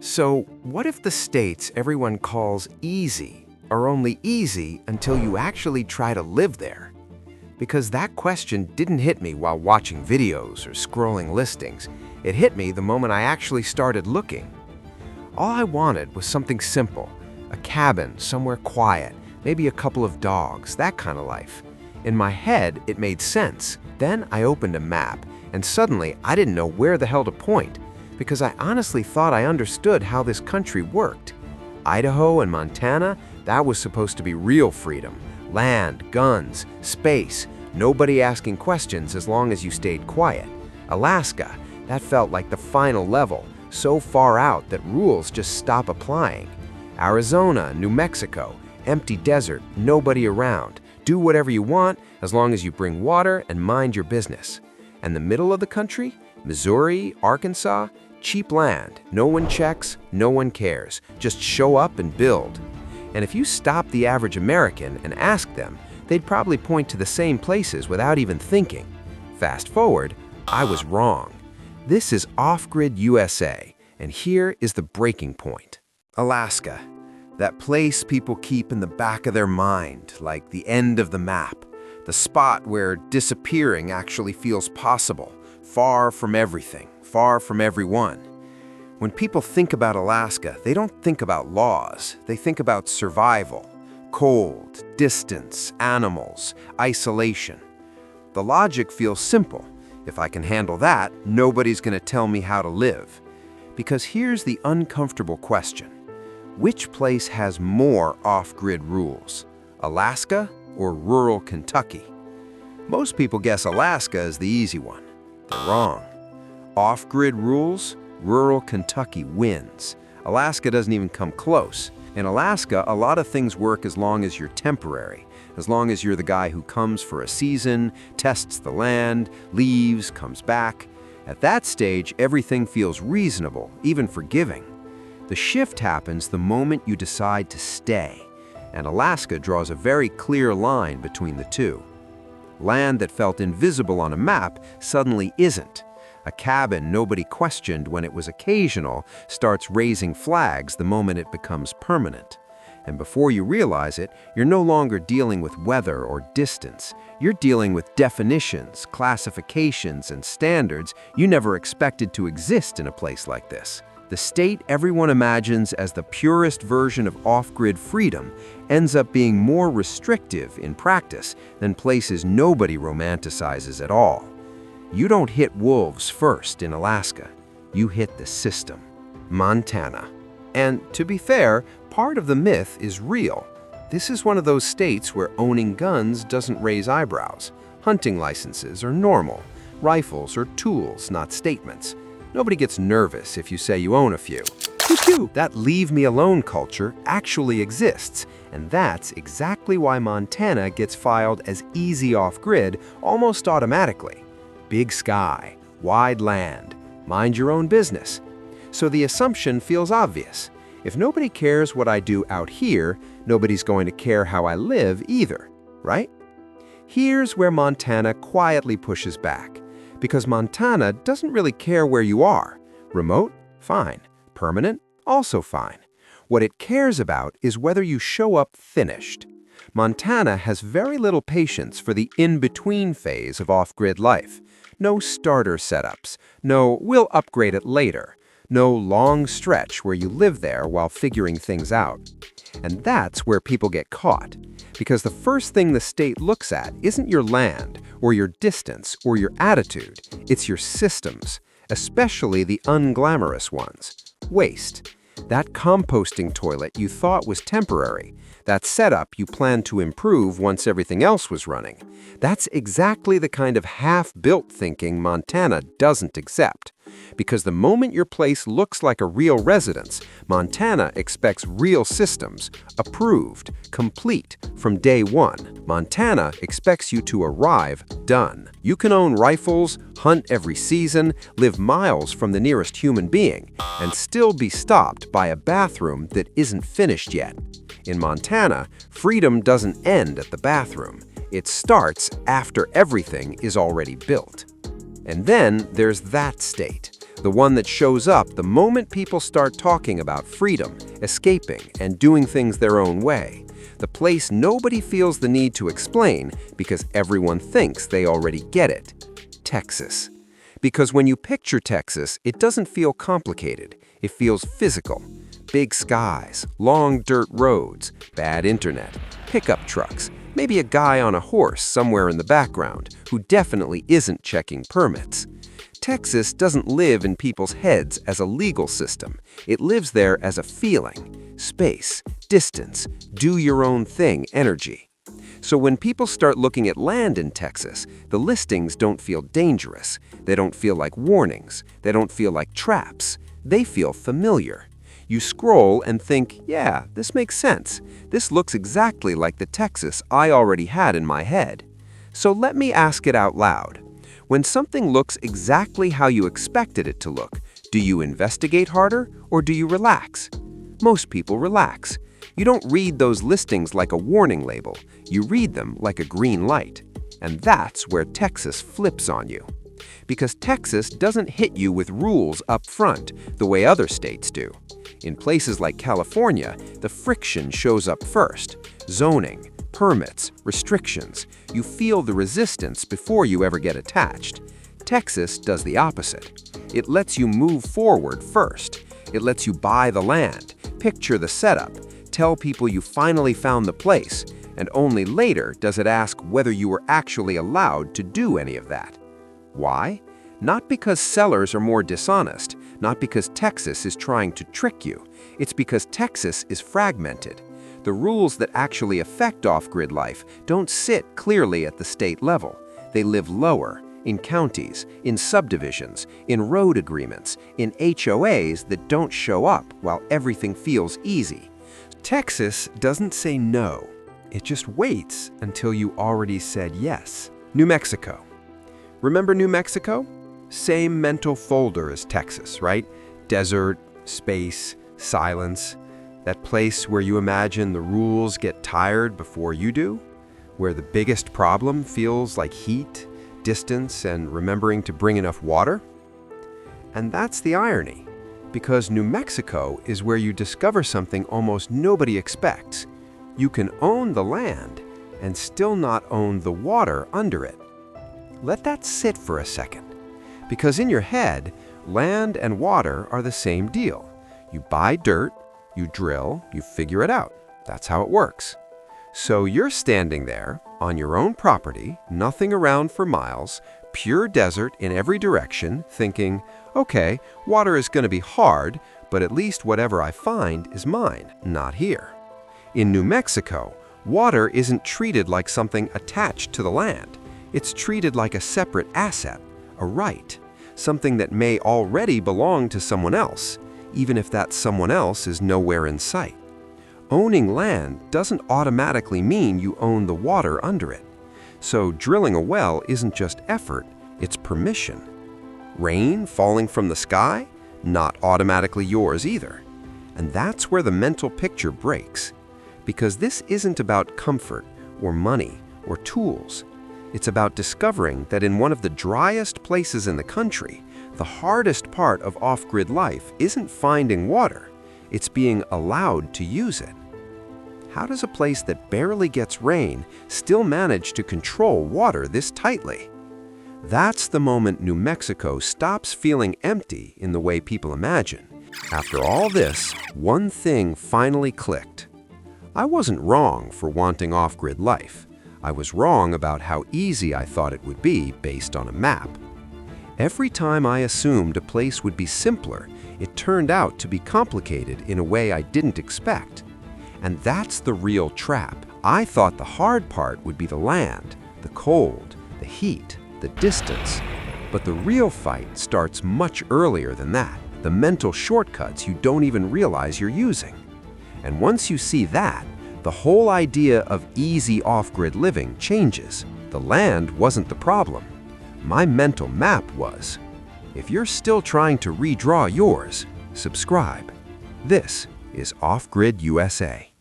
So, what if the states everyone calls easy are only easy until you actually try to live there? Because that question didn't hit me while watching videos or scrolling listings. It hit me the moment I actually started looking. All I wanted was something simple, a cabin somewhere quiet, maybe a couple of dogs, that kind of life. In my head, it made sense. Then I opened a map, and suddenly I didn't know where the hell to point, because I honestly thought I understood how this country worked. Idaho and Montana, that was supposed to be real freedom. Land, guns, space, nobody asking questions as long as you stayed quiet. Alaska, that felt like the final level, so far out that rules just stop applying. Arizona, New Mexico, empty desert, nobody around. Do whatever you want as long as you bring water and mind your business. And the middle of the country, Missouri, Arkansas, cheap land. No one checks, no one cares. Just show up and build. And if you stop the average American and ask them, they'd probably point to the same places without even thinking. Fast forward, I was wrong. This is Off-Grid USA, and here is the breaking point. Alaska, that place people keep in the back of their mind, like the end of the map, the spot where disappearing actually feels possible, far from everything, far from everyone. When people think about Alaska, they don't think about laws. They think about survival, cold, distance, animals, isolation. The logic feels simple. If I can handle that, nobody's going to tell me how to live. Because here's the uncomfortable question. Which place has more off-grid rules, Alaska or rural Kentucky? Most people guess Alaska is the easy one. They're wrong. Off-grid rules, rural Kentucky wins. Alaska doesn't even come close. In Alaska, a lot of things work as long as you're temporary, as long as you're the guy who comes for a season, tests the land, leaves, comes back. At that stage, everything feels reasonable, even forgiving. The shift happens the moment you decide to stay, and Alaska draws a very clear line between the two. Land that felt invisible on a map suddenly isn't. A cabin nobody questioned when it was occasional starts raising flags the moment it becomes permanent. And before you realize it, you're no longer dealing with weather or distance. You're dealing with definitions, classifications, and standards you never expected to exist in a place like this. The state everyone imagines as the purest version of off-grid freedom ends up being more restrictive in practice than places nobody romanticizes at all. You don't hit wolves first in Alaska. You hit the system. Montana. And to be fair, part of the myth is real. This is one of those states where owning guns doesn't raise eyebrows. Hunting licenses are normal. Rifles are tools, not statements. Nobody gets nervous if you say you own a few. That leave me alone culture actually exists, and that's exactly why Montana gets filed as easy off-grid almost automatically. Big sky, wide land, mind your own business. So the assumption feels obvious. If nobody cares what I do out here, nobody's going to care how I live either, right? Here's where Montana quietly pushes back, because Montana doesn't really care where you are. Remote? Fine. Permanent? Also fine. What it cares about is whether you show up finished. Montana has very little patience for the in-between phase of off-grid life. No starter setups. No, we'll upgrade it later. No long stretch where you live there while figuring things out. And that's where people get caught. Because the first thing the state looks at isn't your land, or your distance, or your attitude. It's your systems, especially the unglamorous ones. Waste. That composting toilet you thought was temporary. That setup you planned to improve once everything else was running. That's exactly the kind of half-built thinking Montana doesn't accept. Because the moment your place looks like a real residence, Montana expects real systems, approved, complete, from day one. Montana expects you to arrive done. You can own rifles, hunt every season, live miles from the nearest human being, and still be stopped by a bathroom that isn't finished yet. In Montana, freedom doesn't end at the bathroom. It starts after everything is already built. And then there's that state, The one that shows up the moment people start talking about freedom, escaping, and doing things their own way. The place nobody feels the need to explain because everyone thinks they already get it. Texas. Because when you picture Texas, it doesn't feel complicated. It feels physical. Big skies, long dirt roads, bad internet, pickup trucks, maybe a guy on a horse somewhere in the background who definitely isn't checking permits. Texas doesn't live in people's heads as a legal system. It lives there as a feeling, space, distance, do your own thing energy. So when people start looking at land in Texas, the listings don't feel dangerous. They don't feel like warnings. They don't feel like traps. They feel familiar. You scroll and think, yeah, this makes sense. This looks exactly like the Texas I already had in my head. So let me ask it out loud. When something looks exactly how you expected it to look, do you investigate harder or do you relax? Most people relax. You don't read those listings like a warning label. You read them like a green light. And that's where Texas flips on you. Because Texas doesn't hit you with rules up front the way other states do. In places like California, the friction shows up first. Zoning, permits, restrictions. You feel the resistance before you ever get attached. Texas does the opposite. It lets you move forward first. It lets you buy the land, picture the setup, tell people you finally found the place, and only later does it ask whether you were actually allowed to do any of that. Why? Not because sellers are more dishonest, not because Texas is trying to trick you. It's because Texas is fragmented. The rules that actually affect off-grid life don't sit clearly at the state level. They live lower, in counties, in subdivisions, in road agreements, in HOAs that don't show up while everything feels easy. Texas doesn't say no. It just waits until you already said yes. New Mexico. Remember New Mexico? Same mental folder as Texas, right? Desert, space, silence. That place where you imagine the rules get tired before you do? Where the biggest problem feels like heat, distance, and remembering to bring enough water? And that's the irony, because New Mexico is where you discover something almost nobody expects. You can own the land and still not own the water under it. Let that sit for a second, because in your head, land and water are the same deal. You buy dirt, you drill, you figure it out. That's how it works. So you're standing there on your own property, nothing around for miles, pure desert in every direction, thinking, okay, water is going to be hard, but at least whatever I find is mine, not here. In New Mexico, water isn't treated like something attached to the land. It's treated like a separate asset, a right, something that may already belong to someone else, even if that someone else is nowhere in sight. Owning land doesn't automatically mean you own the water under it. So drilling a well isn't just effort, it's permission. Rain falling from the sky? Not automatically yours either. And that's where the mental picture breaks. Because this isn't about comfort or money or tools. It's about discovering that in one of the driest places in the country, the hardest part of off-grid life isn't finding water, it's being allowed to use it. How does a place that barely gets rain still manage to control water this tightly? That's the moment New Mexico stops feeling empty in the way people imagine. After all this, one thing finally clicked. I wasn't wrong for wanting off-grid life. I was wrong about how easy I thought it would be based on a map. Every time I assumed a place would be simpler, it turned out to be complicated in a way I didn't expect. And that's the real trap. I thought the hard part would be the land, the cold, the heat, the distance. But the real fight starts much earlier than that, the mental shortcuts you don't even realize you're using. And once you see that, the whole idea of easy off-grid living changes. The land wasn't the problem. My mental map was. If you're still trying to redraw yours, subscribe. This is Off-Grid USA.